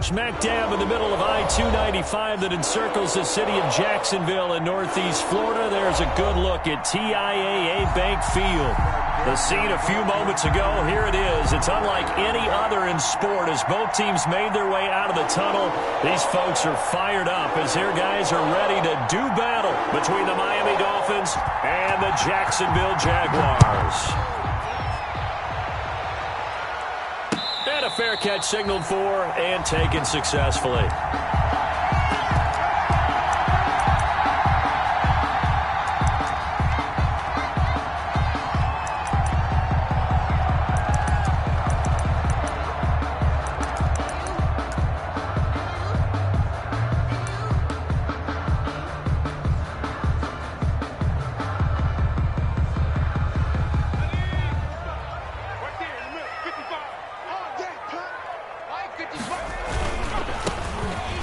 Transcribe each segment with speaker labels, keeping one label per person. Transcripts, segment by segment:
Speaker 1: Smack dab in the middle of I-295 that encircles the city of Jacksonville in northeast Florida. There's a good look at TIAA Bank Field. The scene a few moments ago, here it is. It's unlike any other in sport as both teams made their way out of the tunnel. These folks are fired up as their guys are ready to do battle between the Miami Dolphins and the Jacksonville Jaguars. And a fair catch signaled for and taken successfully.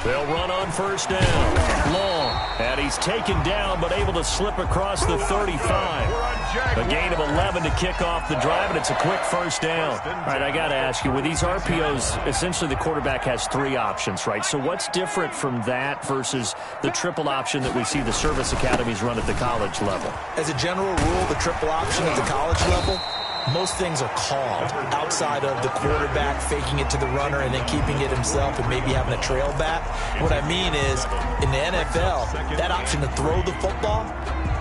Speaker 1: They'll run on first down. Long. And he's taken down but able to slip across the 35. A gain of 11 to kick off the drive, and it's a quick first down. All right, I got to ask you, with these RPOs, essentially the quarterback has three options, right? So what's different from that versus the triple option that we see the service academies run at the college level?
Speaker 2: As a general rule, the triple option at the college level, most things are called outside of the quarterback faking it to the runner and then keeping it himself and maybe having a trail back. What I mean is, in the NFL, that option to throw the football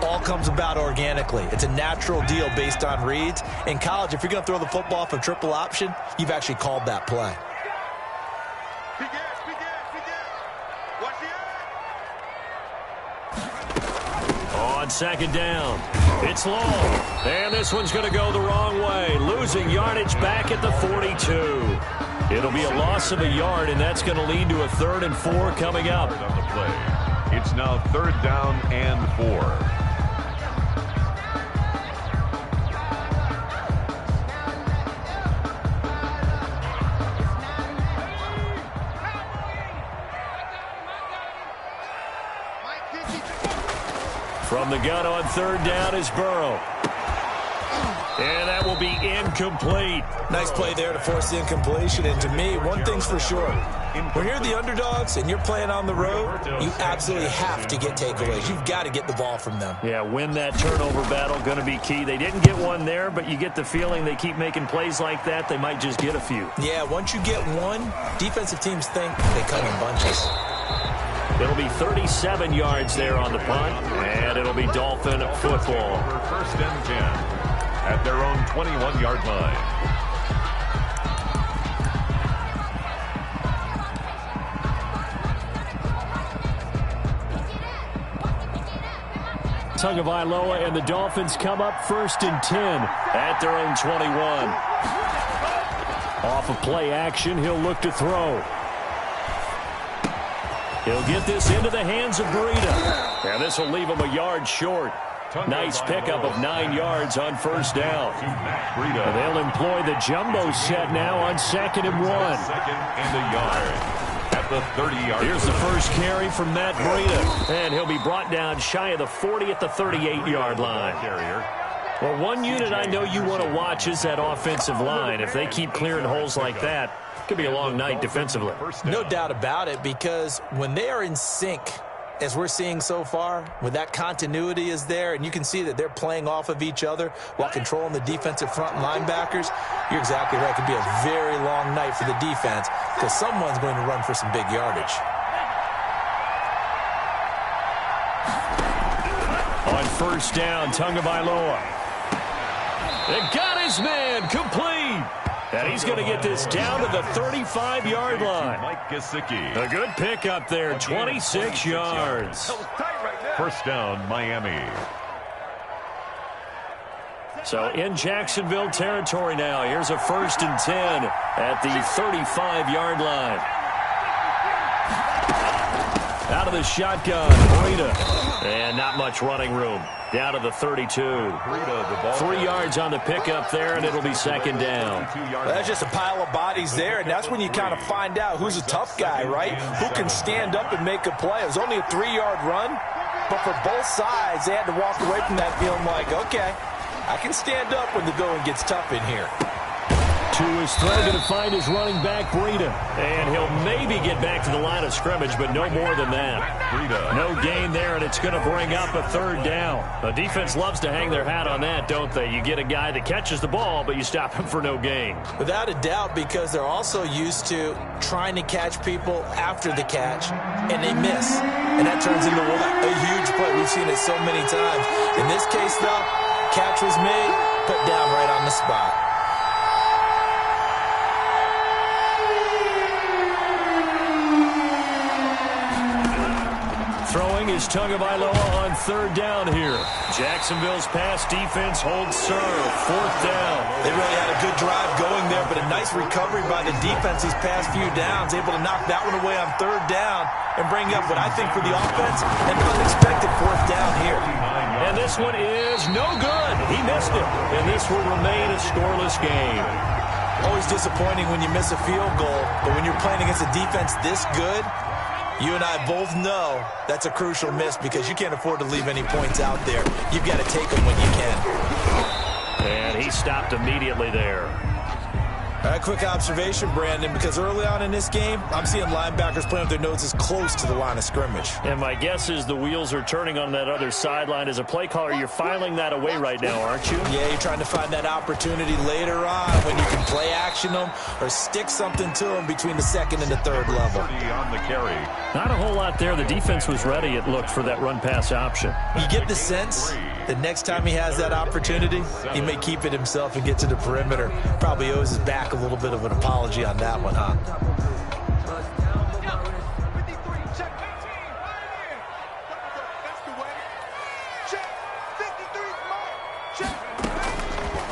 Speaker 2: all comes about organically. It's a natural deal based on reads. In college, if you're going to throw the football for triple option, you've actually called that play.
Speaker 1: On second down, it's long, and this one's going to go the wrong way, losing yardage back at the 42. It'll be a loss of a yard, and that's going to lead to a 3rd and 4 coming up.
Speaker 3: On the play. It's now 3rd down and 4.
Speaker 1: From the gun on 3rd down is Burrow. And that will be incomplete.
Speaker 2: Nice play there to force the incompletion. And to me, one thing's for sure. When you're the underdogs and you're playing on the road, you absolutely have to get takeaways. You've got to get the ball from them.
Speaker 1: Yeah, win that turnover battle, going to be key. They didn't get one there, but you get the feeling they keep making plays like that, they might just get a few.
Speaker 2: Yeah, once you get one, defensive teams think they come in bunches.
Speaker 1: It'll be 37 yards there on the punt, and it'll be Dolphin football.
Speaker 3: 1st and 10 at their own 21-yard line.
Speaker 1: Tagovailoa and the Dolphins come up 1st and 10 at their own 21. Off of play action, he'll look to throw. He'll get this into the hands of Breida. And this will leave him a yard short. Nice pickup of 9 yards on 1st down. They'll employ the jumbo set now on 2nd and 1.
Speaker 3: 2nd and a yard at the 30-yard.
Speaker 1: Here's the first carry from Matt Breida. And he'll be brought down shy of the 40 at the 38-yard line. Well, one unit I know you want to watch is that offensive line. If they keep clearing holes like that, it could be a long night defensively.
Speaker 2: No doubt about it, because when they are in sync, as we're seeing so far, when that continuity is there, and you can see that they're playing off of each other while controlling the defensive front linebackers, you're exactly right. It could be a very long night for the defense because someone's going to run for some big yardage.
Speaker 1: On 1st down, Tagovailoa. They got his man complete. And he's going to get this down to the 35-yard line.
Speaker 3: Mike Gesicki.
Speaker 1: A good pickup there, 26 yards.
Speaker 3: 1st down, Miami.
Speaker 1: So in Jacksonville territory now. Here's a 1st and 10 at the 35-yard line. Out of the shotgun, Breida. And not much running room. Down to the 32. 3 yards on the pickup there, and it'll be 2nd down.
Speaker 2: That's just a pile of bodies there, and that's when you kind of find out who's a tough guy, right? Who can stand up and make a play. It was only a 3-yard run, but for both sides, they had to walk away from that feeling like, okay, I can stand up when the going gets tough in here.
Speaker 1: To his throw, going to find his running back, Breida. And he'll maybe get back to the line of scrimmage, but no more than that.
Speaker 3: Breida.
Speaker 1: No gain there, and it's going to bring up a third down. The defense loves to hang their hat on that, don't they? You get a guy that catches the ball, but you stop him for no gain.
Speaker 2: Without a doubt, because they're also used to trying to catch people after the catch, and they miss. And that turns into a huge play. We've seen it so many times. In this case, though, catch was made, put down right on the spot.
Speaker 1: Throwing is Tagovailoa on third down here. Jacksonville's pass defense holds serve. Fourth down.
Speaker 2: They really had a good drive going there, but a nice recovery by the defense these past few downs, able to knock that one away on third down and bring up what I think for the offense, an unexpected fourth down here.
Speaker 1: And this one is no good. He missed it, and this will remain a scoreless game.
Speaker 2: Always disappointing when you miss a field goal, but when you're playing against a defense this good, you and I both know that's a crucial miss because you can't afford to leave any points out there. You've got to take them when you can.
Speaker 1: And he stopped immediately there.
Speaker 2: All right, quick observation, Brandon, because early on in this game, I'm seeing linebackers playing with their noses close to the line of scrimmage.
Speaker 1: And my guess is the wheels are turning on that other sideline. As a play caller, you're filing that away right now, aren't you?
Speaker 2: Yeah, you're trying to find that opportunity later on when you can play action them or stick something to them between the second and the third level.
Speaker 3: On the carry.
Speaker 1: Not a whole lot there. The defense was ready, it looked, for that run-pass option.
Speaker 2: You get the sense that next time he has that opportunity, he may keep it himself and get to the perimeter. Probably owes his back a little bit of an apology on that one, huh?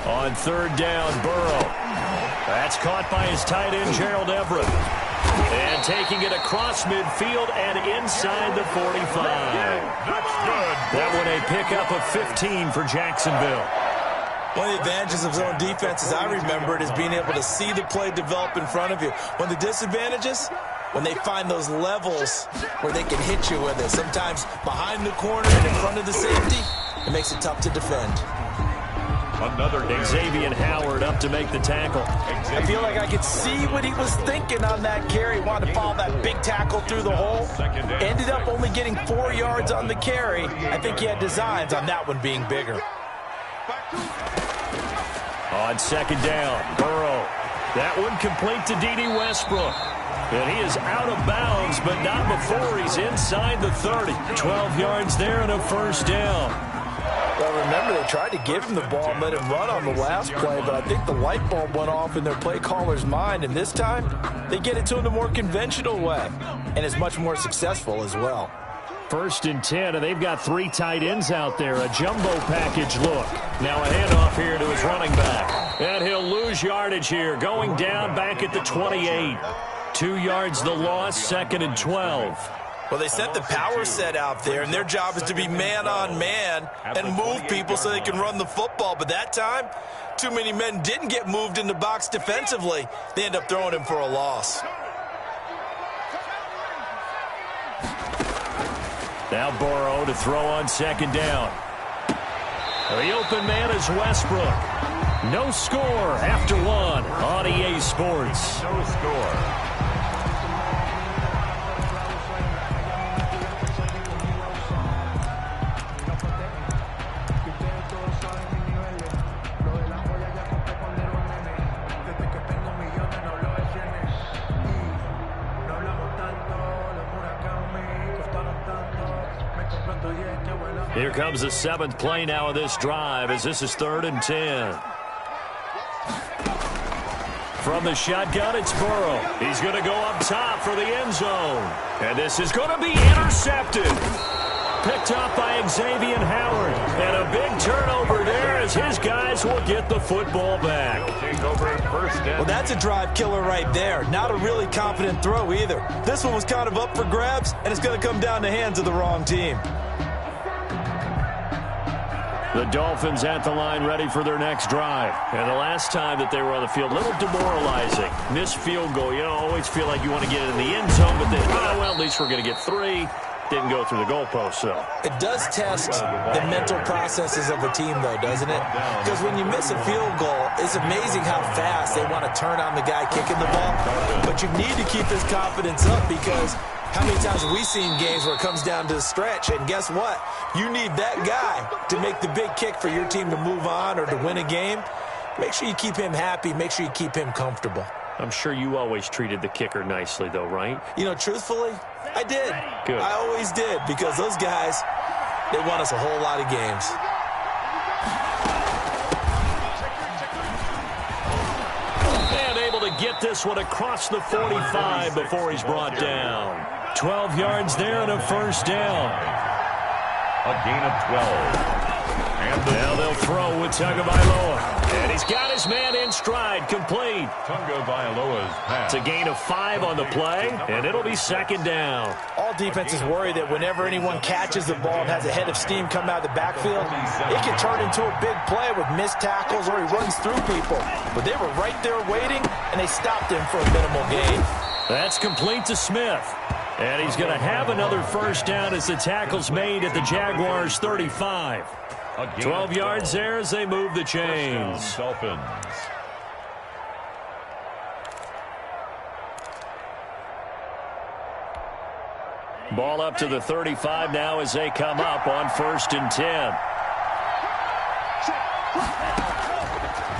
Speaker 1: On third down, Burrow. That's caught by his tight end, Gerald Everett. And taking it across midfield and inside the 45.
Speaker 3: That's good.
Speaker 1: That one a pickup of 15 for Jacksonville.
Speaker 2: One of the advantages of zone defense, as I remember it, is being able to see the play develop in front of you. One of the disadvantages, when they find those levels where they can hit you with it, sometimes behind the corner and in front of the safety, it makes it tough to defend.
Speaker 3: Another
Speaker 1: Xavier Howard up to make the tackle.
Speaker 2: I feel like I could see what he was thinking on that carry. Wanted to follow that big tackle through the hole. Ended up only getting 4 yards on the carry. I think he had designs on that one being bigger.
Speaker 1: On second down, Burrow. That one complete to D.D. Westbrook. And he is out of bounds, but not before he's inside the 30. 12 yards there and a first down.
Speaker 2: Well, remember, they tried to give him the ball and let him run on the last play, but I think the light bulb went off in their play caller's mind, and this time they get it to him the more conventional way, and is much more successful as well.
Speaker 1: First and 10, and they've got 3 tight ends out there. A jumbo package look. Now a handoff here to his running back. And he'll lose yardage here, going down back at the 28. 2 yards the loss, second and 12.
Speaker 2: Well, they sent the power set out there, and their job is to be man-on-man and move people so they can run the football. But that time, too many men didn't get moved in the box defensively. They end up throwing him for a loss.
Speaker 1: Now Burrow to throw on second down. The open man is Westbrook. No score after one on EA Sports.
Speaker 3: No score.
Speaker 1: Here comes the 7th play now of this drive as this is 3rd and 10. From the shotgun, it's Burrow. He's going to go up top for the end zone. And this is going to be intercepted. Picked up by Xavier Howard. And a big turnover there as his guys will get the football back.
Speaker 2: Well, that's a drive killer right there. Not a really confident throw either. This one was kind of up for grabs, and it's going to come down the hands of the wrong team.
Speaker 1: The Dolphins at the line ready for their next drive. And the last time that they were on the field, a little demoralizing. Missed field goal. You know, always feel like you want to get it in the end zone, but then, well, at least we're going to get 3. didn't go through the goalpost, though.
Speaker 2: It does test the mental processes of a team, though, doesn't it? Because when you miss a field goal, it's amazing how fast they want to turn on the guy kicking the ball. But you need to keep his confidence up, because how many times have we seen games where it comes down to the stretch? And guess what? You need that guy to make the big kick for your team to move on or to win a game. Make sure you keep him happy. Make sure you keep him comfortable.
Speaker 1: I'm sure you always treated the kicker nicely, though, right?
Speaker 2: You know, truthfully, I did.
Speaker 1: Good.
Speaker 2: I always did, because those guys, they won us a whole lot of games.
Speaker 1: And able to get this one across the 45 before he's brought down. 12 yards there and a first down.
Speaker 3: A gain of 12. And
Speaker 1: now they'll throw with Tagovailoa. And he's got his man in stride, complete.
Speaker 3: Tagovailoa's pass.
Speaker 1: It's a gain of 5 on the play, and it'll be second down.
Speaker 2: All defenses worry that whenever anyone catches the ball and has a head of steam come out of the backfield, it can turn into a big play with missed tackles or he runs through people. But they were right there waiting, and they stopped him for a minimal gain.
Speaker 1: That's complete to Smith. And he's going to have another first down as the tackle's made at the Jaguars' 35. 12 yards there as they move the chains.
Speaker 3: Dolphins.
Speaker 1: Ball up to the 35 now as they come up on 1st and 10.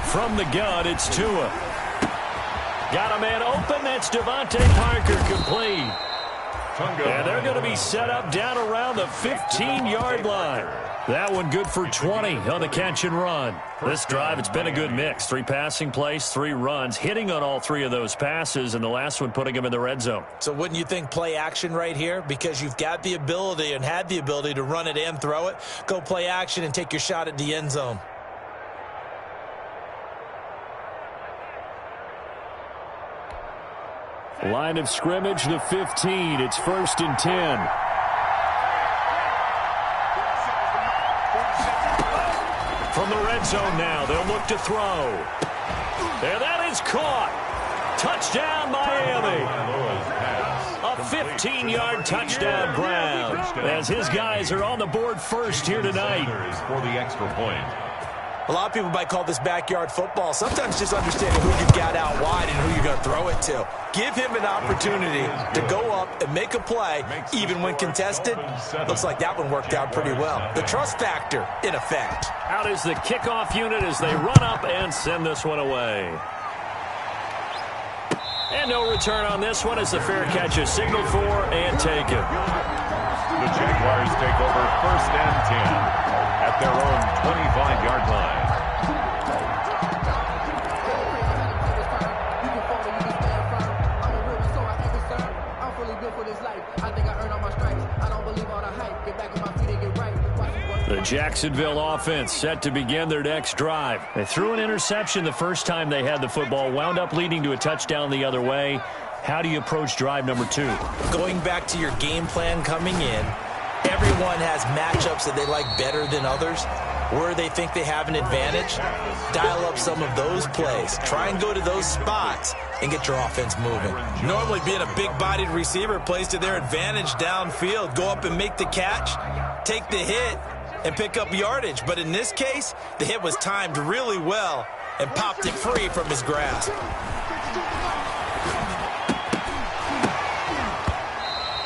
Speaker 1: From the gun, it's Tua. Got a man open. That's Devontae Parker, complete. And they're going to be set up down around the 15-yard line. That one good for 20 on the catch and run. This drive, it's been a good mix. 3 passing plays, 3 runs, hitting on all 3 of those passes, and the last one putting them in the red zone.
Speaker 2: So wouldn't you think play action right here? Because you've got the ability and had the ability to run it and throw it. Go play action and take your shot at the end zone.
Speaker 1: Line of scrimmage, the 15. It's 1st and 10. From the red zone now, they'll look to throw. And that is caught. Touchdown, Miami. A 15-yard touchdown, Brown, as his guys are on the board first here tonight.
Speaker 3: For the extra point.
Speaker 2: A lot of people might call this backyard football. Sometimes just understanding who you've got out wide and who you're going to throw it to. Give him an opportunity to go up and make a play, even when contested. Looks like that one worked out pretty well. The trust factor in effect.
Speaker 1: Out is the kickoff unit as they run up and send this one away. And no return on this one as the fair catch is signaled for and taken.
Speaker 3: The Jaguars take over 1st and 10 at their own 25-yard line. The Jacksonville offense set to begin their next drive.
Speaker 1: They threw an interception the first time they had the football, wound up leading to a touchdown the other way. How do you approach drive number 2?
Speaker 2: Going back to your game plan coming in, everyone has matchups that they like better than others, where they think they have an advantage. Dial up some of those plays. Try and go to those spots and get your offense moving. Normally being a big-bodied receiver plays to their advantage downfield. Go up and make the catch, take the hit, and pick up yardage. But in this case, the hit was timed really well and popped it free from his grasp.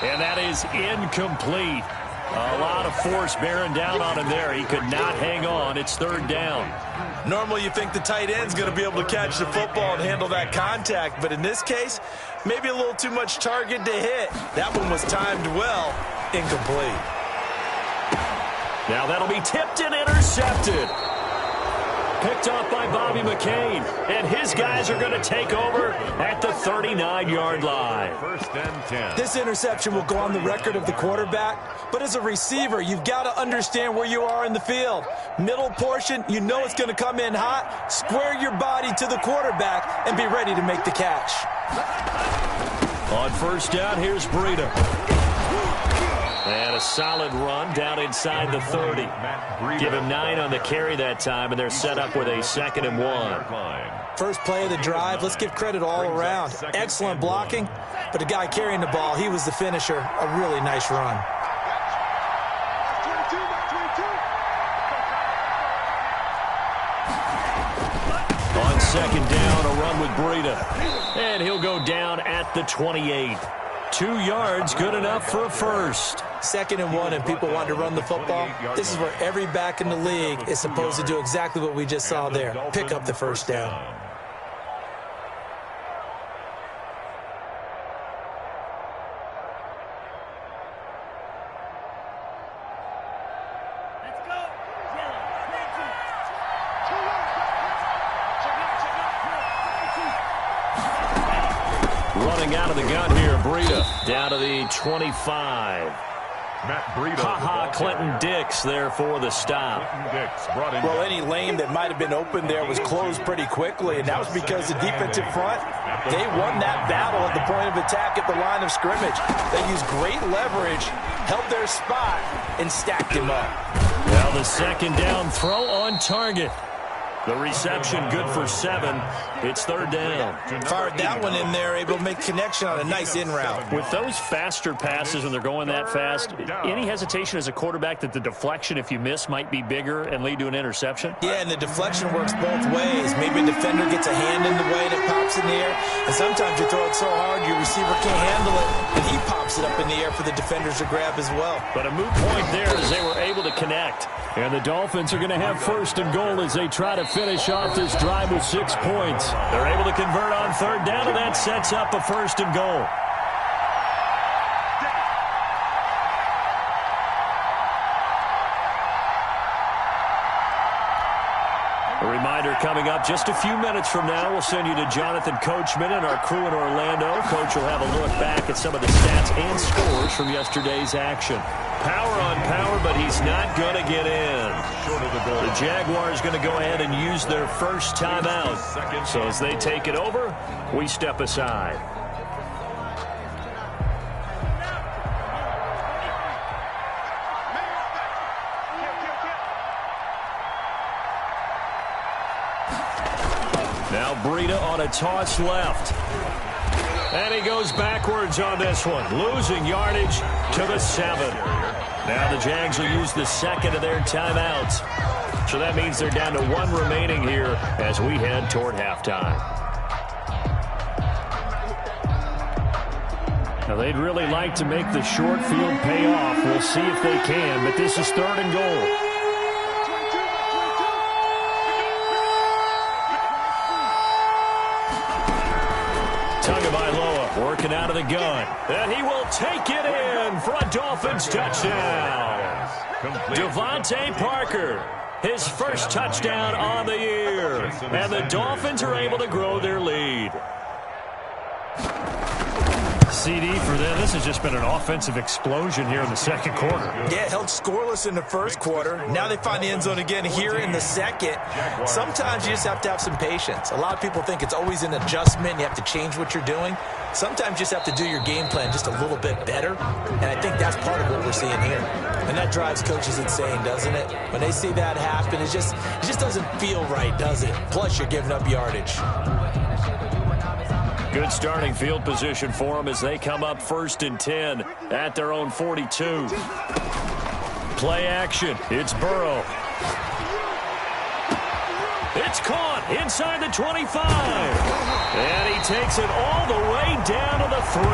Speaker 1: And that is incomplete. A lot of force bearing down on him there. He could not hang on. It's 3rd down.
Speaker 2: Normally you think the tight end's going to be able to catch the football and handle that contact, but in this case, maybe a little too much target to hit. That one was timed well, incomplete.
Speaker 1: Now that'll be tipped and intercepted. Picked off by Bobby McCain, and his guys are going to take over at the 39-yard line.
Speaker 3: 1st and 10.
Speaker 2: This interception will go on the record of the quarterback, but as a receiver, you've got to understand where you are in the field. Middle portion, you know it's going to come in hot. Square your body to the quarterback and be ready to make the catch.
Speaker 1: On 1st down, here's Breida. And a solid run down inside the 30. Give him 9 on the carry that time, and they're set up with a 2nd and 1.
Speaker 2: First play of the drive, let's give credit all around. Excellent blocking, but the guy carrying the ball, he was the finisher. A really nice run.
Speaker 1: second down, a run with Breida. And he'll go down at the 28. 2 yards, good enough for a first.
Speaker 2: 2nd and 1, and people want to run the football. This is where every back in the league is supposed to do exactly what we just saw there. Pick up the first down.
Speaker 1: Running out of the gun here, Breida down to the 25.
Speaker 3: Matt Breida.
Speaker 1: Clinton Dix there for the stop.
Speaker 2: Well, any lane that might have been open there was closed pretty quickly, and that was because the defensive front, they won that battle at the point of attack at the line of scrimmage. They used great leverage, held their spot, and stacked him up.
Speaker 1: Well, the second down throw on target. The reception good for 7. It's 3rd down.
Speaker 2: Fired that one in there, able to make connection on a nice in route.
Speaker 1: With those faster passes when they're going that fast, any hesitation as a quarterback that the deflection, if you miss, might be bigger and lead to an interception?
Speaker 2: Yeah, and the deflection works both ways. Maybe a defender gets a hand in the way and it pops in the air. And sometimes you throw it so hard your receiver can't handle it, and he pops it up in the air for the defenders to grab as well.
Speaker 1: But a moot point there as they were able to connect. And the Dolphins are going to have 1st and goal as they try to finish off this drive with 6 points. They're able to convert on 3rd down, and that sets up a 1st and goal. A reminder coming up just a few minutes from now, we'll send you to Jonathan Coachman and our crew in Orlando. Coach will have a look back at some of the stats and scores from yesterday's action. Power on power, but he's not going to get in. The Jaguars going to go ahead and use their first timeout. So as they take it over, we step aside. Now Breida on a toss left. And he goes backwards on this one, losing yardage to the 7. Now the Jags will use the 2nd of their timeouts. So that means they're down to 1 remaining here as we head toward halftime. Now they'd really like to make the short field pay off. We'll see if they can, but this is 3rd and goal. Working out of the gun, and he will take it in for a Dolphins touchdown. Devontae Parker, his first touchdown on the year, and the Dolphins are able to grow their lead. CD for them. This has just been an offensive explosion here in the 2nd quarter.
Speaker 2: Yeah, held scoreless in the 1st quarter. Now they find the end zone again here in the 2nd. Sometimes you just have to have some patience. A lot of people think it's always an adjustment. You have to change what you're doing. Sometimes you just have to do your game plan just a little bit better. And I think that's part of what we're seeing here. And that drives coaches insane, doesn't it? When they see that happen, it just doesn't feel right, does it? Plus, you're giving up yardage.
Speaker 1: Good starting field position for them as they come up 1st and 10 at their own 42. Play action. It's Burrow. It's caught inside the 25. And he takes it all the way down to the 3.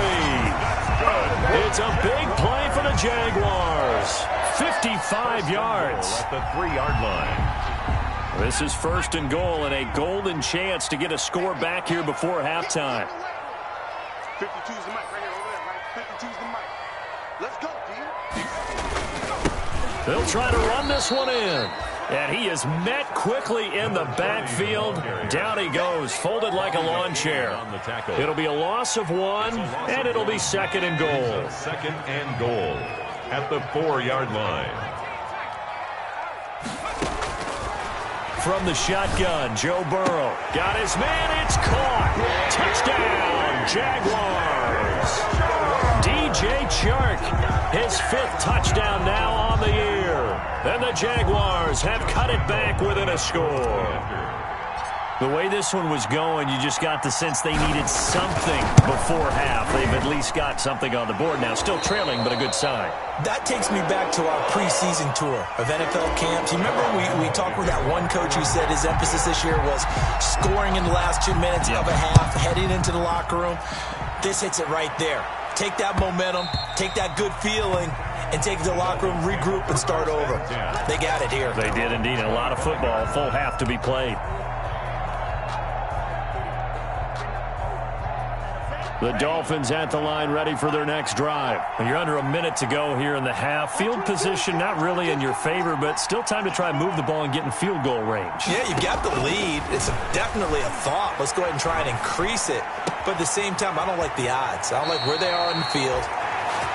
Speaker 1: It's a big play for the Jaguars. 55 yards.
Speaker 3: At the 3-yard line.
Speaker 1: This is 1st and goal and a golden chance to get a score back here before halftime.
Speaker 4: 52's the mic right here, over there, right? 52's the mic. Let's go, D.
Speaker 1: They'll try to run this one in. And he is met quickly in the backfield. Down he goes, folded like a lawn chair. It'll be a loss of 1, and it'll be 2nd and goal.
Speaker 3: 2nd and goal at the 4-yard line.
Speaker 1: From the shotgun, Joe Burrow. Got his man, it's caught. Touchdown, Jaguars. DJ Chark, his 5th touchdown now on the year. And the Jaguars have cut it back within a score. The way this one was going, you just got the sense they needed something before half. They've at least got something on the board now. Still trailing, but a good sign.
Speaker 2: That takes me back to our preseason tour of NFL camps. You remember we talked with that one coach who said his emphasis this year was scoring in the last 2 minutes of a half, heading into the locker room. This hits it right there. Take that momentum, take that good feeling, and take it to the locker room, regroup, and start over. They got it here.
Speaker 1: They did indeed. A lot of football, full half to be played. The Dolphins at the line, ready for their next drive. You're under a minute to go here in the half. Field position not really in your favor, but still time to try and move the ball and get in field goal range.
Speaker 2: Yeah, you've got the lead. It's definitely a thought. Let's go ahead and try and increase it. But at the same time, I don't like the odds. I don't like where they are in the field.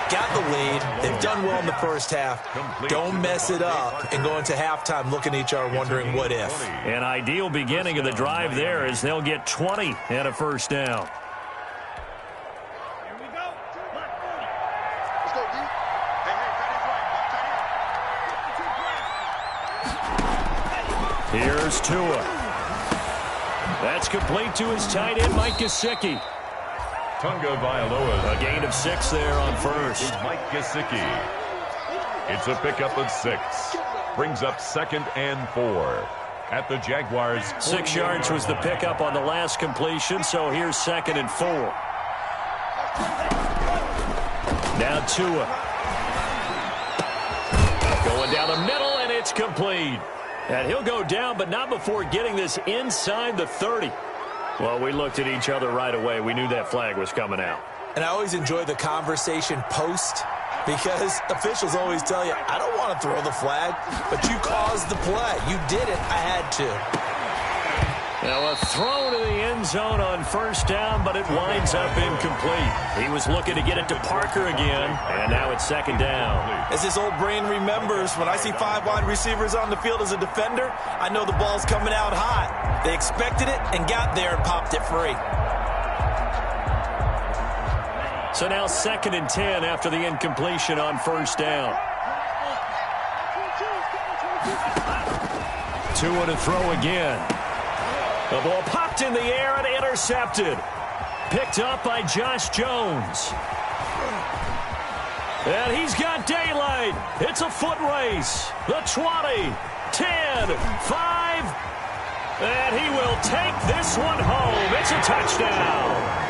Speaker 2: Got the lead. They've done well in the first half. Don't mess it up and go into halftime looking at each other wondering what if.
Speaker 1: An ideal beginning of the drive there is they'll get 20 and a first down. Here's Tua. That's complete to his tight end, Mike Gesicki.
Speaker 3: Tunga Vailoa.
Speaker 1: A gain of 6 there on first.
Speaker 3: Mike Gesicki. It's a pickup of 6. Brings up 2nd and 4 at the Jaguars.
Speaker 1: 6 yards was the pickup on the last completion, so here's 2nd and 4. Now Tua. Going down the middle, and it's complete. And he'll go down, but not before getting this inside the 30. Well, we looked at each other right away. We knew that flag was coming out.
Speaker 2: And I always enjoy the conversation post because officials always tell you, I don't want to throw the flag, but you caused the play. You did it. I had to.
Speaker 1: Now a throw to the end zone on first down, but it winds up incomplete. He was looking to get it to Parker again, and now it's 2nd down.
Speaker 2: As his old brain remembers, when I see 5 wide receivers on the field as a defender, I know the ball's coming out hot. They expected it and got there and popped it free.
Speaker 1: So now 2nd and 10 after the incompletion on first down. Tua to throw again. The ball popped in the air and intercepted. Picked up by Josh Jones. And he's got daylight. It's a foot race. The 20, 10, 5. And he will take this one home. It's a touchdown.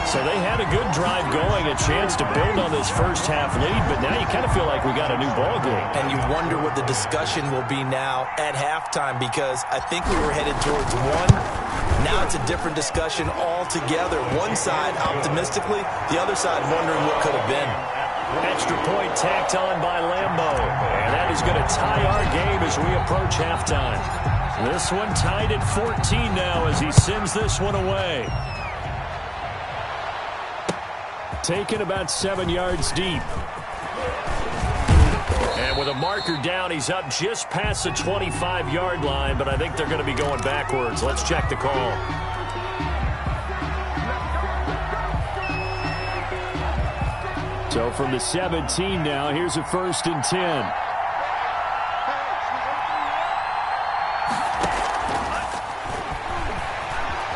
Speaker 1: So they had a good drive going, a chance to build on this first half lead, but now you kind of feel like we got a new ball game.
Speaker 2: And you wonder what the discussion will be now at halftime because I think we were headed towards one. Now it's a different discussion altogether. One side optimistically, the other side wondering what could have been.
Speaker 1: Extra point tacked on by Lambeau. And that is going to tie our game as we approach halftime. This one tied at 14 now as he sends this one away. Taken about 7 yards deep. And with a marker down, he's up just past the 25-yard line, but I think they're going to be going backwards. Let's check the call. So from the 17 now, here's a 1st and 10.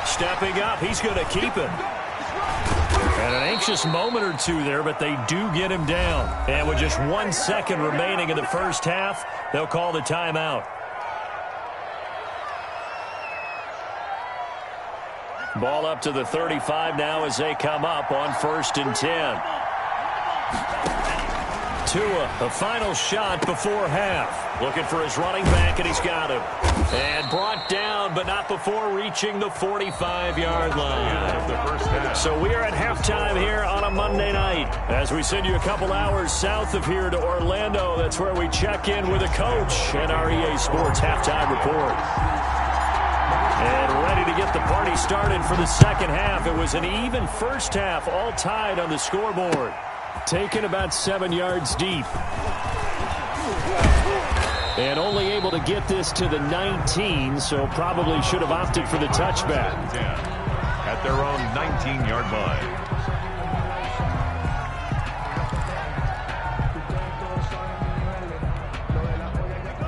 Speaker 1: Stepping up, he's going to keep it. And an anxious moment or two there, but they do get him down. And with just 1 second remaining in the first half, they'll call the timeout. Ball up to the 35 now as they come up on 1st and 10. Tua, the final shot before half. Looking for his running back, and he's got him. And brought down, but not before reaching the 45-yard line. So we are at halftime here on a Monday night. As we send you a couple hours south of here to Orlando, that's where we check in with a coach and our EA Sports halftime report. And ready to get the party started for the second half. It was an even first half, all tied on the scoreboard. Taken about 7 yards deep. And only able to get this to the 19, so probably should have opted for the touchback.
Speaker 3: At their own 19-yard line.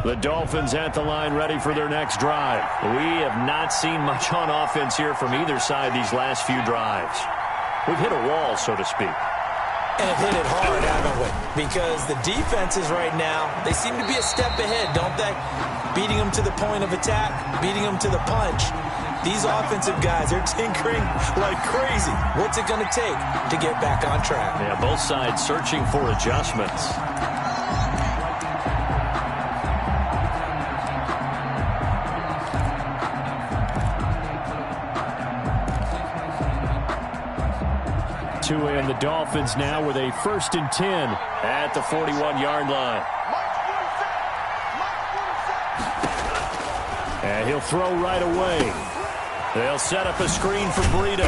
Speaker 1: The Dolphins at the line ready for their next drive. We have not seen much on offense here from either side these last few drives. We've hit a wall, so to speak.
Speaker 2: And have hit it hard, haven't we? Because the defenses right now, they seem to be a step ahead, don't they? Beating them to the point of attack, beating them to the punch. These offensive guys are tinkering like crazy. What's it going to take to get back on track?
Speaker 1: Yeah, both sides searching for adjustments. Tua and the Dolphins now with a 1st and 10 at the 41-yard line. And he'll throw right away. They'll set up a screen for Breida.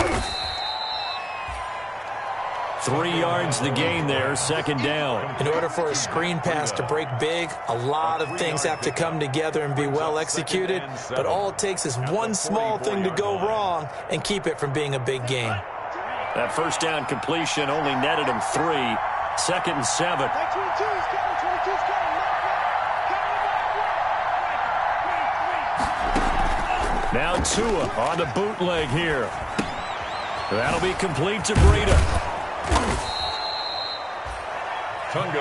Speaker 1: 3 yards the gain there, 2nd down.
Speaker 2: In order for a screen pass to break big, a lot of things have to come together and be well executed. But all it takes is one small thing to go wrong and keep it from being a big gain.
Speaker 1: That 1st down completion only netted him 3. 2nd and 7. Now Tua on the bootleg here. That'll be complete to Breida.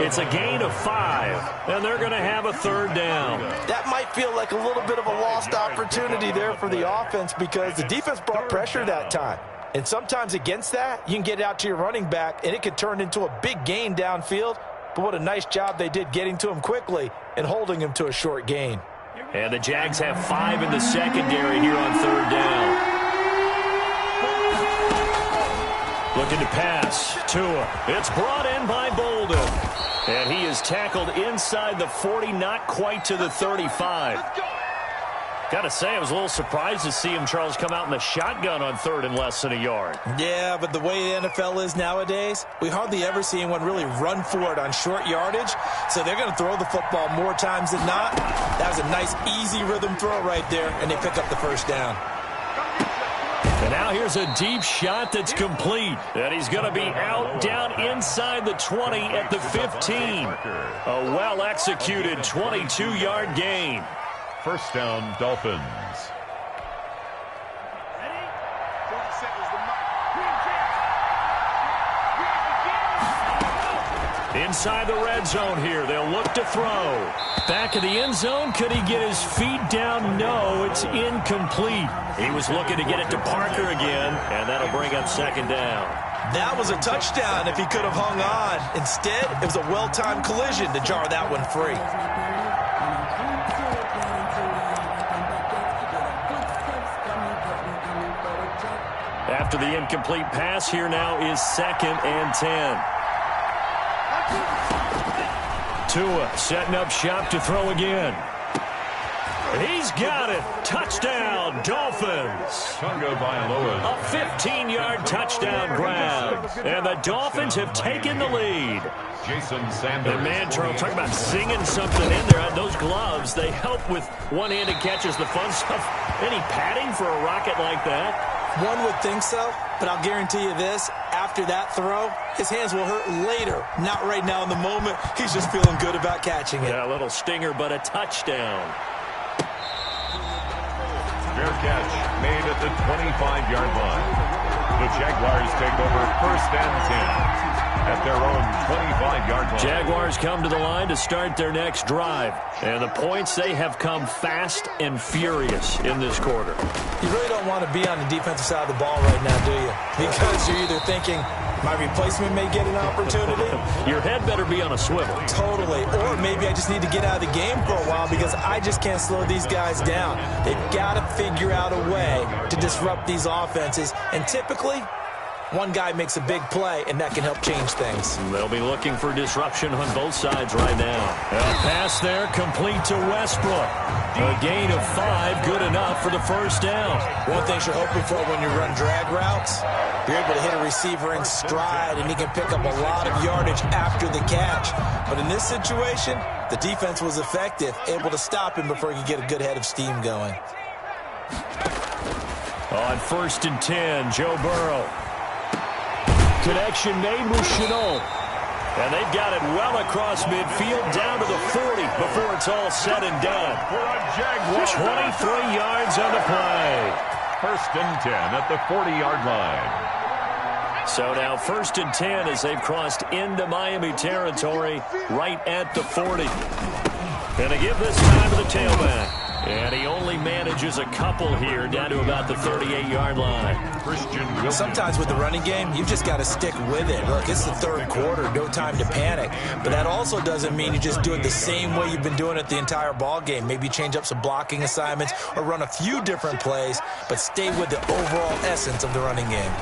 Speaker 1: It's a gain of 5, and they're going to have a 3rd down.
Speaker 2: That might feel like a little bit of a lost opportunity there for the offense because the defense brought pressure that time. And sometimes against that, you can get it out to your running back, and it could turn into a big gain downfield. But what a nice job they did getting to him quickly and holding him to a short gain.
Speaker 1: And the Jags have 5 in the secondary here on 3rd down. Looking to pass. Tua. It's brought in by Bolden. And he is tackled inside the 40, not quite to the 35. Got to say, I was a little surprised to see him, Charles, come out in the shotgun on 3rd and less than a yard.
Speaker 2: Yeah, but the way the NFL is nowadays, we hardly ever see anyone really run for it on short yardage. So they're going to throw the football more times than not. That was a nice, easy rhythm throw right there, and they pick up the 1st down.
Speaker 1: And now here's a deep shot that's complete. And he's going to be out down inside the 20 at the 15. A well-executed 22-yard gain.
Speaker 3: 1st down, Dolphins.
Speaker 1: Inside the red zone here. They'll look to throw. Back of the end zone. Could he get his feet down? No, it's incomplete. He was looking to get it to Parker again, and that'll bring up 2nd down.
Speaker 2: That was a touchdown if he could have hung on. Instead, it was a well-timed collision to jar that one free.
Speaker 1: After the incomplete pass, here now is 2nd and 10. Tua setting up shop to throw again. He's got it. Touchdown, Dolphins. A 15-yard touchdown grab. And the Dolphins have taken the lead.
Speaker 3: Jason Sanders.
Speaker 1: And man, Charles, talk about singing something in there. Those gloves, they help with one-handed catches, the fun stuff. Any padding for a rocket like that?
Speaker 2: One would think so, but I'll guarantee you this. After that throw, his hands will hurt later. Not right now in the moment. He's just feeling good about catching it.
Speaker 1: Yeah, a little stinger, but a touchdown.
Speaker 3: Fair catch made at the 25-yard line. The Jaguars take over 1st and 10 at their own 25-yard line.
Speaker 1: Jaguars come to the line to start their next drive. And the points, they have come fast and furious in this quarter.
Speaker 2: You really don't want to be on the defensive side of the ball right now, do you? Because you're either thinking, my replacement may get an opportunity.
Speaker 1: Your head better be on a swivel.
Speaker 2: Totally. Or maybe I just need to get out of the game for a while because I just can't slow these guys down. They've got to figure out a way to disrupt these offenses. And typically, one guy makes a big play, and that can help change things.
Speaker 1: They'll be looking for disruption on both sides right now. A pass there, complete to Westbrook. A gain of 5, good enough for the 1st down.
Speaker 2: One thing you're hoping for when you run drag routes, you're able to hit a receiver in stride, and he can pick up a lot of yardage after the catch. But in this situation, the defense was effective, able to stop him before he could get a good head of steam going.
Speaker 1: On 1st and 10, Joe Burrow. Connection made with Chenault. And they've got it well across midfield down to the 40 before it's all said and done. 23 yards on the play.
Speaker 3: First and 10 at the 40-yard line.
Speaker 1: So now first and 10 as they've crossed into Miami territory right at the 40. And they give this time to the tailback. And he only manages a couple here down to about the 38-yard line.
Speaker 2: Sometimes with the running game, you've just got to stick with it. Look, it's the third quarter, no time to panic. But that also doesn't mean you just do it the same way you've been doing it the entire ball game. Maybe change up some blocking assignments or run a few different plays, but stay with the overall essence of the running game.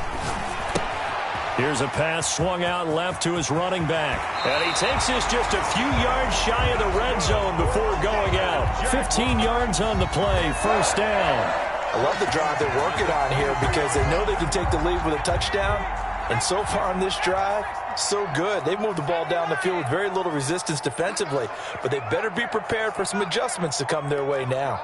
Speaker 1: Here's a pass swung out left to his running back. And he takes this just a few yards shy of the red zone before going out. 15 yards on the play, first down.
Speaker 2: I love the drive they're working on here because they know they can take the lead with a touchdown. And so far on this drive, so good. They've moved the ball down the field with very little resistance defensively. But they better be prepared for some adjustments to come their way now.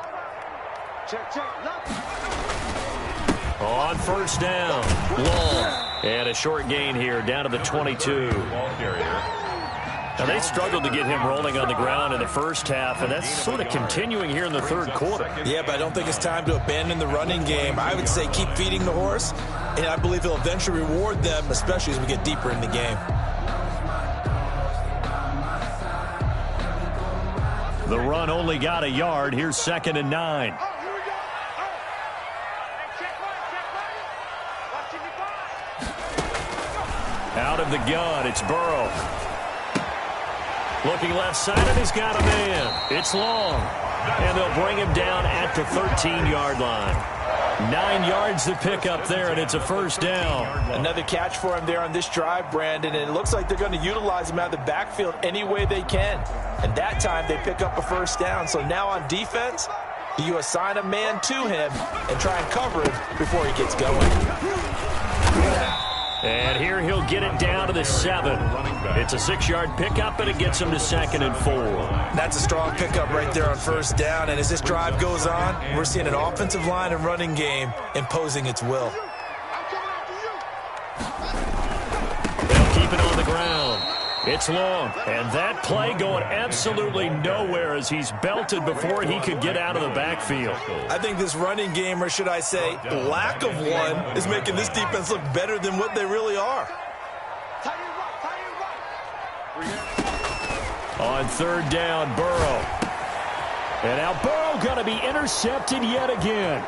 Speaker 1: On first down, long. And a short gain here down to the 22. Now they struggled to get him rolling on the ground in the first half, and that's sort of continuing here in the third quarter.
Speaker 2: Yeah, but I don't think it's time to abandon the running game. I would say keep feeding the horse, and I believe he'll eventually reward them, especially as we get deeper in the game.
Speaker 1: The run only got a yard. Here's second and 9. Out of the gun, it's Burrow. Looking left side, and he's got a man. It's long. And they'll bring him down at the 13-yard line. 9 yards to pick up there, and it's a first down.
Speaker 2: Another catch for him there on this drive, Brandon, and it looks like they're going to utilize him out of the backfield any way they can. And that time they pick up a first down. So now on defense, do you assign a man to him and try and cover him before he gets going?
Speaker 1: And here he'll get it down to the 7. It's a 6-yard pickup, and it gets him to second and 4.
Speaker 2: That's a strong pickup right there on first down. And as this drive goes on, we're seeing an offensive line and running game imposing its will.
Speaker 1: They'll keep it on the ground. It's long, and that play going absolutely nowhere as he's belted before he could get out of the backfield.
Speaker 2: I think this running game, or should I say lack of one, is making this defense look better than what they really are.
Speaker 1: On third down, Burrow. And now Burrow going to be intercepted yet again.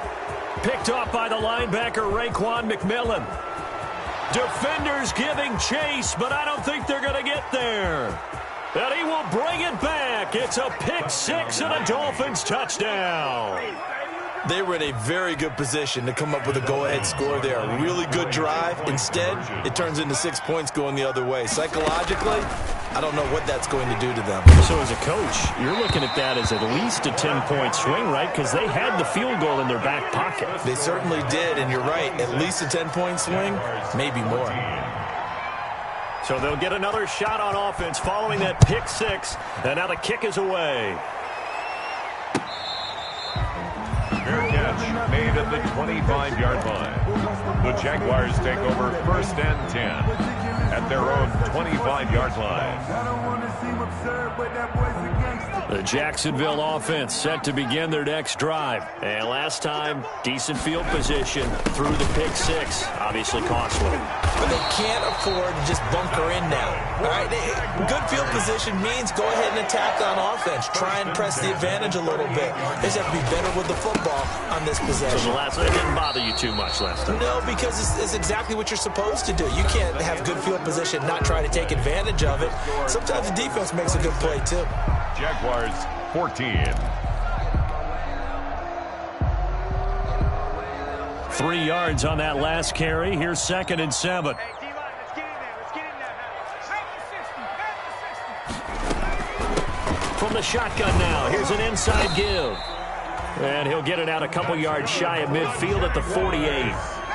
Speaker 1: Picked off by the linebacker, Raekwon McMillan. Defenders giving chase, but I don't think they're going to get there. And he will bring it back. It's a pick six and a Dolphins touchdown.
Speaker 2: They were in a very good position to come up with a go-ahead score there. A really good drive. Instead, it turns into 6 points going the other way. Psychologically, I don't know what that's going to do to them.
Speaker 1: So as a coach, you're looking at that as at least a 10-point swing, right? Because they had the field goal in their back pocket.
Speaker 2: They certainly did, and you're right. At least a 10-point swing, maybe more.
Speaker 1: So they'll get another shot on offense following that pick six. And now the kick is away.
Speaker 3: Fair catch made at the 25-yard line. The Jaguars take over first and 10 at their own 25-yard line.
Speaker 1: The Jacksonville offense set to begin their next drive. And last time, decent field position through the pick six. Obviously costly.
Speaker 2: But they can't afford to just bunker in now. All right, good field position means go ahead and attack on offense. Try and press the advantage a little bit. They just have to be better with the football on this possession.
Speaker 1: So the last one didn't bother you too much last time?
Speaker 2: No, because it's exactly what you're supposed to do. You can't have good field position, not try to take advantage of it. Sometimes the defense makes a good play, too.
Speaker 3: Jaguars 14.
Speaker 1: 3 yards on that last carry. Here's second and 7. From the shotgun now, here's an inside give. And he'll get it out a couple yards shy of midfield at the 48.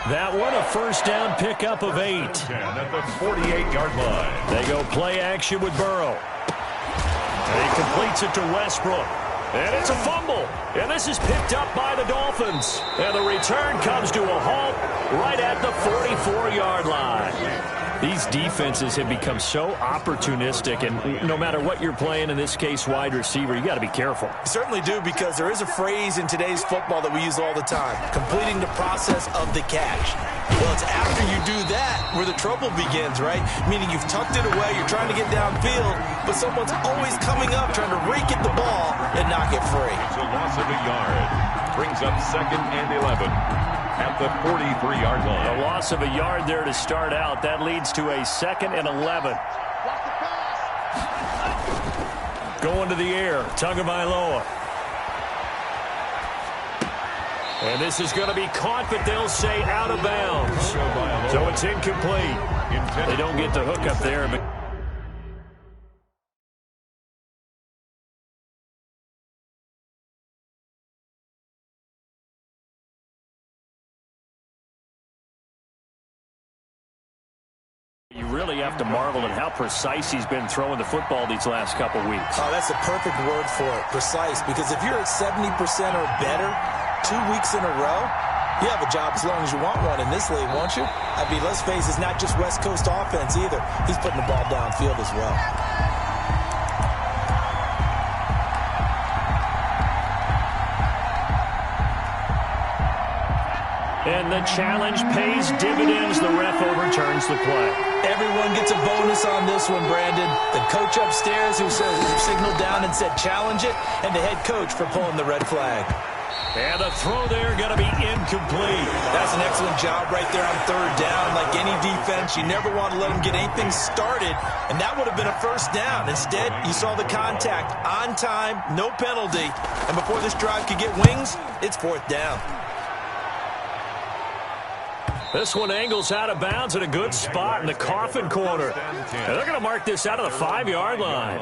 Speaker 1: That one a first down pickup of 8.
Speaker 3: At the 48-yard line.
Speaker 1: They go play action with Burrow. And he completes it to Westbrook. And it's a fumble. And this is picked up by the Dolphins. And the return comes to a halt right at the 44-yard line. These defenses have become so opportunistic, and no matter what you're playing, in this case wide receiver, you got to be careful.
Speaker 2: You certainly do, because there is a phrase in today's football that we use all the time: completing the process of the catch. Well, it's after you do that where the trouble begins, right? Meaning you've tucked it away, you're trying to get downfield, but someone's always coming up trying to rake at the ball and knock it free.
Speaker 3: It's a loss of a yard. Brings up 2nd and 11 at the 43-yard line.
Speaker 1: A loss of a yard there to start out. That leads to a 2nd and 11. Going to the air, Tagovailoa. And this is going to be caught, but they'll say out of bounds. So it's incomplete. They don't get the hook up there, but you really have to marvel at how precise he's been throwing the football these last couple weeks.
Speaker 2: Oh, that's the perfect word for it, precise, because if you're at 70% or better 2 weeks in a row, you have a job as long as you want one in this league, won't you? I mean, let's face it, it's not just West Coast offense either. He's putting the ball downfield as well.
Speaker 1: And the challenge pays dividends. The ref overturns the play.
Speaker 2: Everyone gets a bonus on this one, Brandon. The coach upstairs who signaled down and said challenge it, and the head coach for pulling the red flag.
Speaker 1: And the throw there going to be incomplete.
Speaker 2: That's an excellent job right there on 3rd down. Like any defense, you never want to let them get anything started, and that would have been a 1st down. Instead, you saw the contact on time, no penalty, and before this drive could get wings, it's 4th down.
Speaker 1: This one angles out of bounds at a good spot in the coffin corner. And they're going to mark this out of the 5-yard line.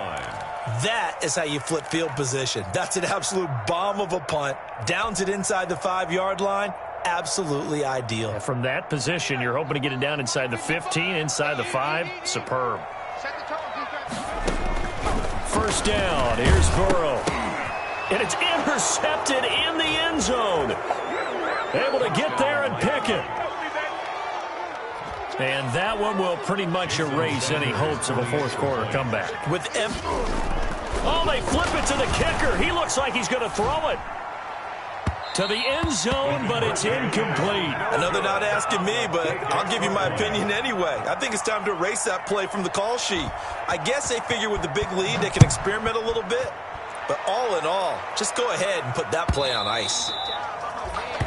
Speaker 2: That is how you flip field position. That's an absolute bomb of a punt. Downs it inside the 5-yard line. Absolutely ideal.
Speaker 1: And from that position, you're hoping to get it down inside the 15, inside the 5. Superb. 1st down. Here's Burrow. And it's intercepted in the end zone. Able to get there and pick it. And that one will pretty much erase any hopes of a 4th quarter comeback. Oh, they flip it to the kicker. He looks like he's going to throw it to the end zone, but it's incomplete.
Speaker 2: I know they're not asking me, but I'll give you my opinion anyway. I think it's time to erase that play from the call sheet. I guess they figure with the big lead they can experiment a little bit. But all in all, just go ahead and put that play on ice.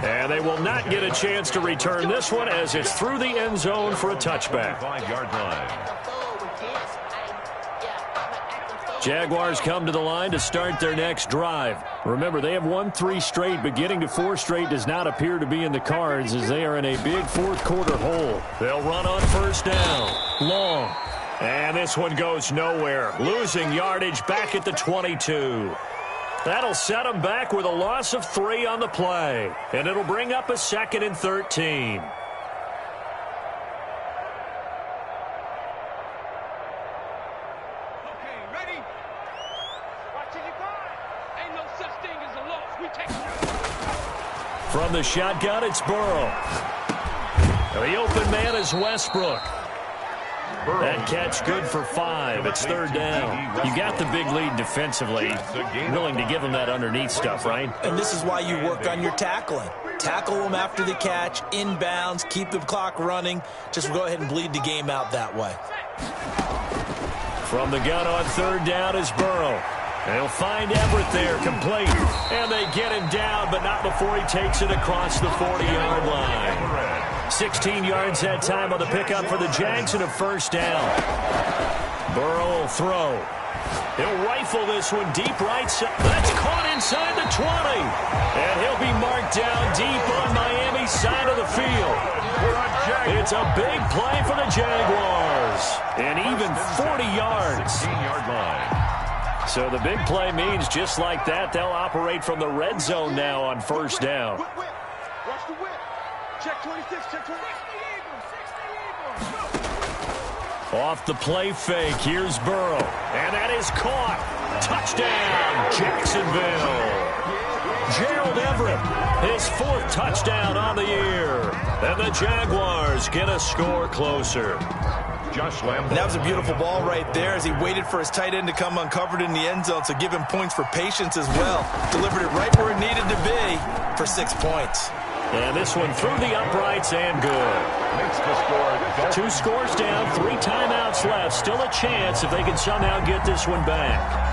Speaker 1: And they will not get a chance to return this one as it's through the end zone for a touchback.
Speaker 3: 5-yard line.
Speaker 1: Jaguars come to the line to start their next drive. Remember, they have won 3 straight, but getting to 4 straight does not appear to be in the cards as they are in a big 4th quarter hole. They'll run on 1st down. Long. And this one goes nowhere. Losing yardage back at the 22. That'll set them back with a loss of 3 on the play. And it'll bring up a 2nd and 13.
Speaker 4: Okay, ready? Watch it, you ain't no such thing as a loss. We take it.
Speaker 1: From the shotgun, it's Burrow. The open man is Westbrook. That catch good for 5. It's 3rd down. You got the big lead defensively. Willing to give them that underneath stuff, right?
Speaker 2: And this is why you work on your tackling. Tackle them after the catch, inbounds, keep the clock running. Just go ahead and bleed the game out that way.
Speaker 1: From the gun on 3rd down is Burrow. They'll find Everett there, complete. And they get him down, but not before he takes it across the 40-yard line. 16 yards that time on the pickup for the Jags and a 1st down. Burrow will throw. He'll rifle this one deep right side. That's caught inside the 20. And he'll be marked down deep on Miami's side of the field. It's a big play for the Jaguars. And even 40 yards.
Speaker 3: 16-yard line.
Speaker 1: So the big play means just like that, they'll operate from the red zone now on 1st down.
Speaker 4: Whip, whip. Watch the whip. Check 26, check 26.
Speaker 1: Off the play fake, here's Burrow. And that is caught. Touchdown, Jacksonville. Gerald Everett, his 4th touchdown on the year. And the Jaguars get a score closer.
Speaker 3: Josh Lamb.
Speaker 2: And that was a beautiful ball right there as he waited for his tight end to come uncovered in the end zone, so give him points for patience as well. Delivered it right where it needed to be for 6 points.
Speaker 1: And this one through the uprights and good.
Speaker 3: Makes the score.
Speaker 1: 2 scores down, 3 timeouts left. Still a chance if they can somehow get this one back.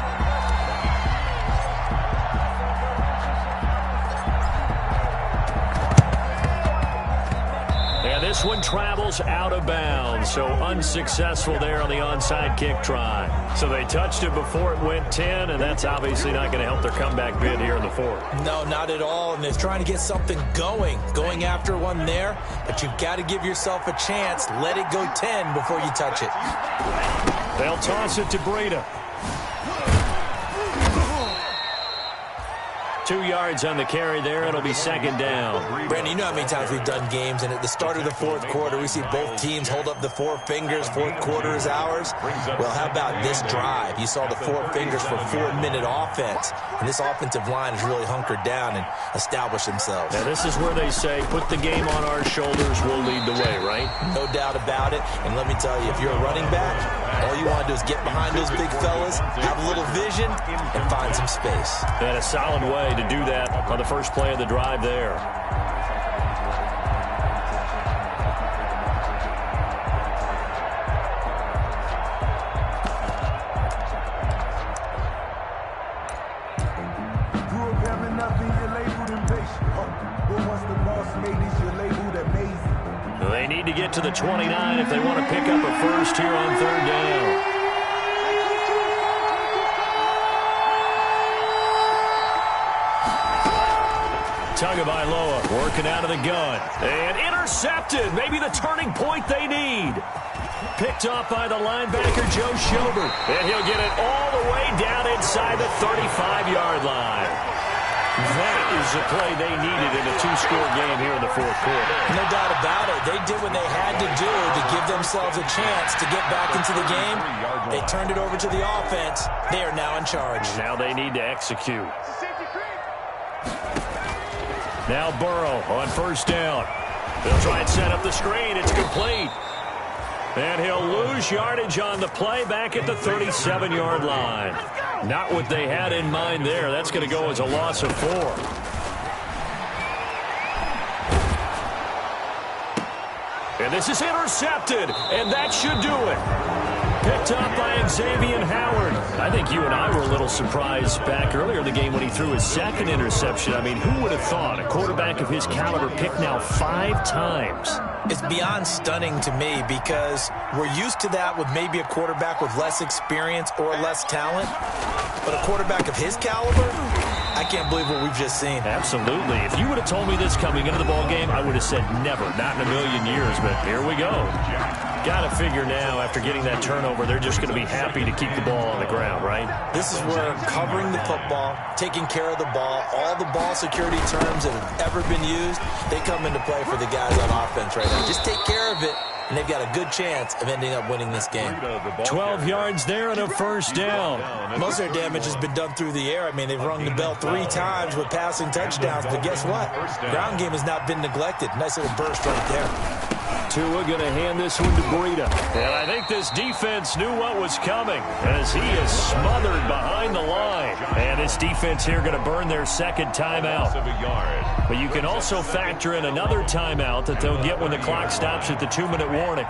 Speaker 1: And this one travels out of bounds, so unsuccessful there on the onside kick try. So they touched it before it went 10, and that's obviously not going to help their comeback bid here in the fourth.
Speaker 2: No, not at all, and they're trying to get something going after one there, but you've got to give yourself a chance. Let it go 10 before you touch it.
Speaker 1: They'll toss it to Breida. 2 yards on the carry there. It'll be second down.
Speaker 2: Brandon, you know how many times we've done games, and at the start of the fourth quarter, we see both teams hold up the 4 fingers. Fourth quarter is ours. Well, how about this drive? You saw the 4 fingers for 4-minute offense, and this offensive line has really hunkered down and established themselves.
Speaker 1: Now, this is where they say, put the game on our shoulders, we'll lead the way, right?
Speaker 2: No doubt about it, and let me tell you, if you're a running back, all you want to do is get behind those big fellas, have a little vision, and find some space.
Speaker 1: And a solid way to do that on the first play of the drive there. They need to get to the 29 if they want to pick up a first here on third down. Tagovailoa working out of the gun. And intercepted. Maybe the turning point they need. Picked off by the linebacker, Joe Schobert. And he'll get it all the way down inside the 35-yard line. That is the play they needed in a 2-score game here in the fourth quarter.
Speaker 2: No doubt about it. They did what they had to do to give themselves a chance to get back into the game. They turned it over to the offense. They are now in charge.
Speaker 1: Now they need to execute. Now Burrow on first down. They'll try and set up the screen. It's complete. And he'll lose yardage on the play back at the 37-yard line. Not what they had in mind there. That's going to go as a loss of 4. And this is intercepted, and that should do it. Picked up by Xavier Howard. I think you and I were a little surprised back earlier in the game when he threw his second interception. I mean, who would have thought a quarterback of his caliber picked now 5 times?
Speaker 2: It's beyond stunning to me because we're used to that with maybe a quarterback with less experience or less talent. But a quarterback of his caliber, I can't believe what we've just seen.
Speaker 1: Absolutely. If you would have told me this coming into the ballgame, I would have said never, not in a million years. But here we go. Got to figure now, after getting that turnover, they're just going to be happy to keep the ball on the ground, right?
Speaker 2: This is where covering the football, taking care of the ball, all the ball security terms that have ever been used, they come into play for the guys on offense right now. Just take care of it, and they've got a good chance of ending up winning this game.
Speaker 1: 12 yards there and a first down.
Speaker 2: Most of their damage has been done through the air. I mean, they've rung the bell 3 times with passing touchdowns, but guess what? Ground game has not been neglected. Nice little burst right there.
Speaker 1: Tua going to hand this one to Breida. And I think this defense knew what was coming as he is smothered behind the line. And this defense here going to burn their second timeout. But you can also factor in another timeout that they'll get when the clock stops at the 2-minute warning.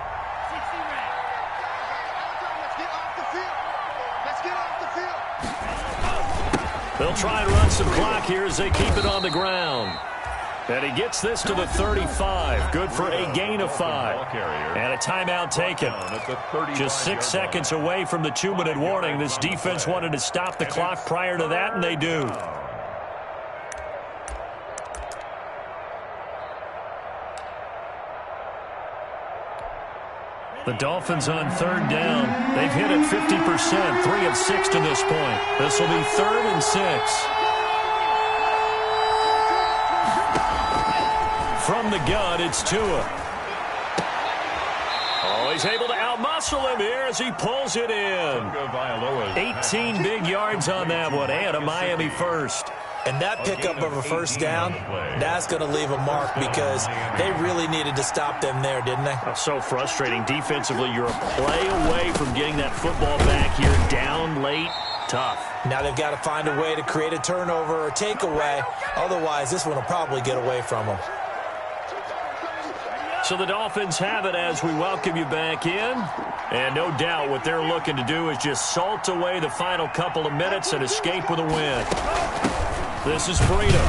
Speaker 1: They'll try and run some clock here as they keep it on the ground. And he gets this to the 35. Good for a gain of 5. And a timeout taken. Just 6 seconds away from the 2-minute warning. This defense wanted to stop the clock prior to that, and they do. The Dolphins on third down. They've hit it 50%, 3 of 6 to this point. This will be 3rd and 6. From the gun, it's Tua. Oh, he's able to outmuscle him here as he pulls it in. 18 big yards on that one, and a Miami first.
Speaker 2: And that pickup of a first down, that's going to leave a mark because they really needed to stop them there, didn't they?
Speaker 1: So frustrating. Defensively, you're a play away from getting that football back here down late. Tough.
Speaker 2: Now they've got to find a way to create a turnover or takeaway. Otherwise, this one will probably get away from them.
Speaker 1: So the Dolphins have it as we welcome you back in. And no doubt what they're looking to do is just salt away the final couple of minutes and escape with a win. This is freedom.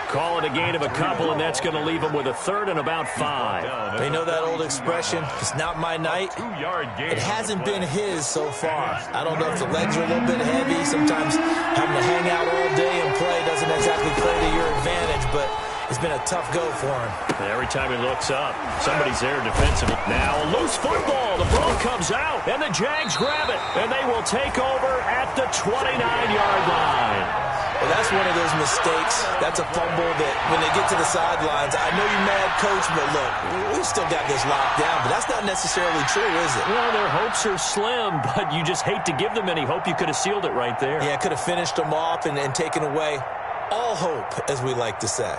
Speaker 1: Call it a gain of a couple, and that's going to leave them with a third and about 5.
Speaker 2: They know that old expression, it's not my night. It hasn't been his so far. I don't know if the legs are a little bit heavy. Sometimes having to hang out all day and play doesn't exactly play to your advantage, but it's been a tough go for him.
Speaker 1: Every time he looks up, somebody's there defensively. Now a loose football. The ball comes out, and the Jags grab it, and they will take over at the 29-yard line.
Speaker 2: Well, that's one of those mistakes. That's a fumble that when they get to the sidelines, I know you're mad, Coach, but look, we've still got this locked down. But that's not necessarily true, is it?
Speaker 1: Well, their hopes are slim, but you just hate to give them any hope. You could have sealed it right there.
Speaker 2: Yeah, could have finished them off and taken away all hope, as we like to say.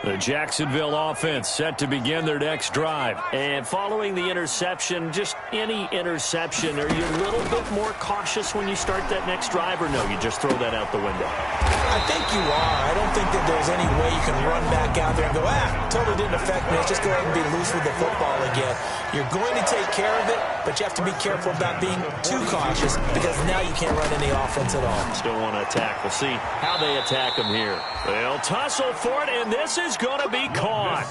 Speaker 1: The Jacksonville offense set to begin their next drive. And following the interception, just any interception, are you a little bit more cautious when you start that next drive, or no, you just throw that out the window?
Speaker 2: I think you are. I don't think that there's any way you can run back out there and go, totally didn't affect me. Let's just go ahead and be loose with the football again. You're going to take care of it, but you have to be careful about being too cautious because now you can't run any offense at all.
Speaker 1: Still want to attack. We'll see how they attack them here. They'll tussle for it, and this is going to be caught.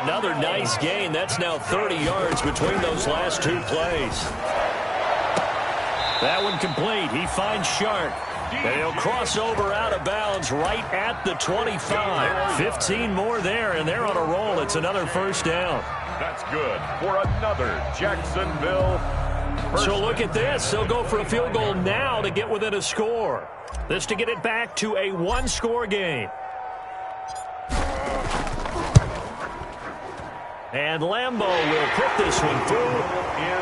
Speaker 1: Another nice gain. That's now 30 yards between those last two plays. That one complete. He finds Sharp. And he'll cross over out of bounds right at the 25. 15 more there, and they're on a roll. It's another first down.
Speaker 3: That's good for another Jacksonville.
Speaker 1: So look at this. They'll go for a field goal now to get within a score. This to get it back to a one-score game. And Lambeau will put this one through,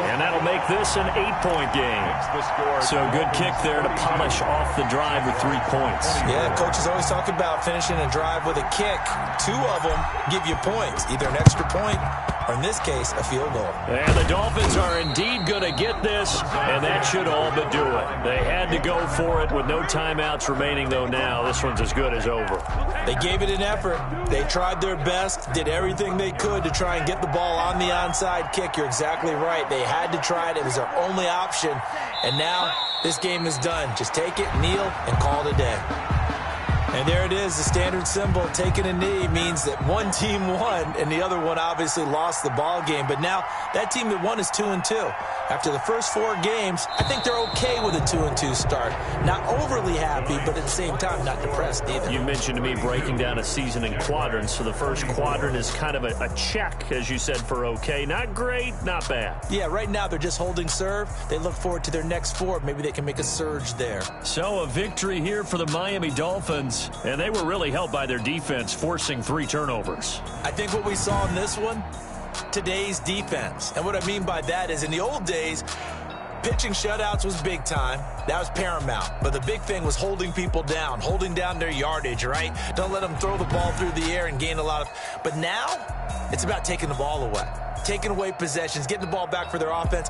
Speaker 1: and that'll make this an 8-point game. So good kick there to polish off the drive with 3 points.
Speaker 2: Yeah, coaches always talk about finishing a drive with a kick. 2 of them give you points, either an extra point or, in this case, a field goal.
Speaker 1: And the Dolphins are indeed going to get this, and that should all but do it. They had to go for it with no timeouts remaining, though now this one's as good as over.
Speaker 2: They gave it an effort. They tried their best, did everything they could to try and get the ball on the onside kick. You're exactly right. They had to try it. It was their only option. And now this game is done. Just take it, kneel, and call it a day. And there it is, the standard symbol. Taking a knee means that one team won, and the other one obviously lost the ball game. But now that team that won is 2-2. After the first 4 games, I think they're okay with a 2-2 start. Not overly happy, but at the same time, not depressed either.
Speaker 1: You mentioned to me breaking down a season in quadrants. So the first quadrant is kind of a check, as you said, for okay. Not great, not bad.
Speaker 2: Yeah, right now they're just holding serve. They look forward to their next 4. Maybe they can make a surge there.
Speaker 1: So a victory here for the Miami Dolphins. And they were really helped by their defense, forcing 3 turnovers.
Speaker 2: I think what we saw in this one, today's defense. And what I mean by that is in the old days, pitching shutouts was big time. That was paramount. But the big thing was holding people down, holding down their yardage, right? Don't let them throw the ball through the air and gain a lot of... But now, it's about taking the ball away. Taking away possessions, getting the ball back for their offense.